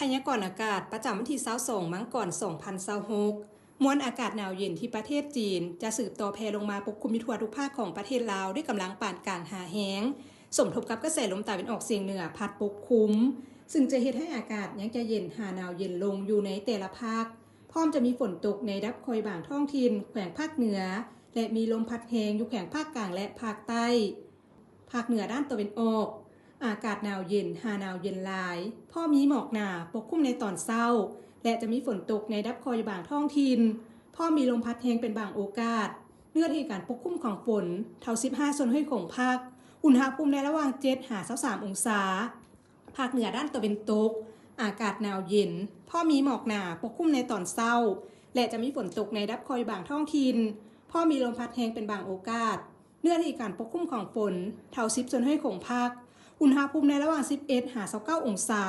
พยากรณ์อากาศประจำวันที่22มังกร2026มวลอากาศหนาวเย็นที่ประเทศจีนจะสืบต่อแผ่ลงมาปกคลุมทั่วทุกภาคของประเทศลาวด้วยกำลังปานกลางหาแห้งสมทบกับกระแสลมตะวันออกเฉียงเหนือพัดปกคลุมซึ่งจะเฮ็ดให้อากาศยังจะเย็นหาหนาวเย็นลงอยู่ในแต่ละภาคพร้อมจะมีฝนตกในดับคอยบางท้องถิ่นแขวงภาคเหนือและมีลมพัดแรงอยู่แขวงภาคกลางและภาคใต้ภาคเหนือด้านตะวันออกอากาศหนาวเย็นหาหนาวเย็นหลายพ่อมีหมอกหนาปกคลุมในตอนเช้าและจะมีฝนตกในดับคอยบางท้องถิ่นพ่อมีลมพัดแรงเป็นบางโอกาสเนื่องจากการปกคลุมของฝนเท่า15ส่วนให้ของภาคอุณหภูมิในระหว่าง7-23องศาภาคเหนือด้านตะวันตกอากาศหนาวเย็นพ่อมีหมอกหนาปกคลุมในตอนเช้าและจะมีฝนตกในดับคอยบางท้องถิ่นพ่อมีลมพัดแรงเป็นบางโอกาสเนื่องจากการปกคลุมของฝนเท่า10ส่วนให้ของภาคอุณหภูมิในระหว่าง11-29องศา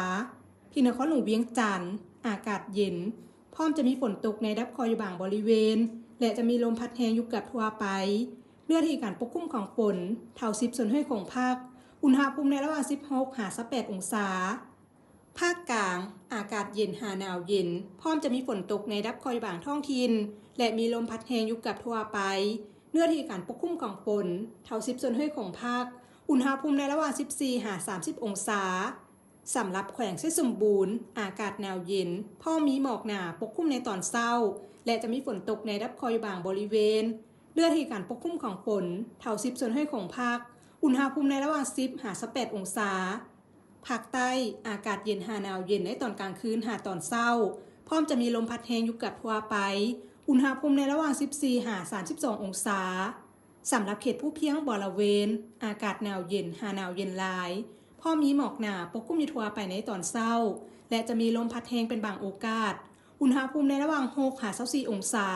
ที่นครหลวงเวียงจันทร์อากาศเย็นพร้อมจะมีฝนตกในดับคอยบางบริเวณและจะมีลมพัดแรงอยู่เกือบทั่วไปเนื่องจากการปกคลุมของฝนเท่า10ส่วนให้ของภาคอุณหภูมิในระหว่าง16-18องศาภาคกลางอากาศเย็นหาหนาวเย็นพร้อมจะมีฝนตกในดับคอยบางท้องถิ่นและมีลมพัดแรงอยู่เกือบทั่วไปเนื่องจากการปกคลุมของฝนเท่า10ส่วนให้ของภาคอุณหภูมิในระหว่าง14-30องศาสำหรับแขวงเส้นสมบูรณ์อากาศหนาวเย็นพ่อมีหมอกหนาปกคลุมในตอนเช้าและจะมีฝนตกในดับคอยบางบริเวณเนื่องจากการปกคลุมของฝนเท่า10ส่วนให้ของภาคอุณหภูมิในระหว่าง10-18องศาภาคใต้อากาศเย็นหาหนาวเย็นในตอนกลางคืนหาตอนเช้าพร้อมจะมีลมพัดแรงอยู่เกือบทั่วไปอุณหภูมิในระหว่าง14-32องศาสำหรับเขตผู้เพียงบริเวณอากาศหนาวเย็นหาหนาวเย็นหลายพ่อมีหมอกหนาปกคลุมอยู่ทั่วไปในตอนเช้าและจะมีลมพัดแรงเป็นบางโอกาสอุณหภูมิในระหว่าง6-24องศา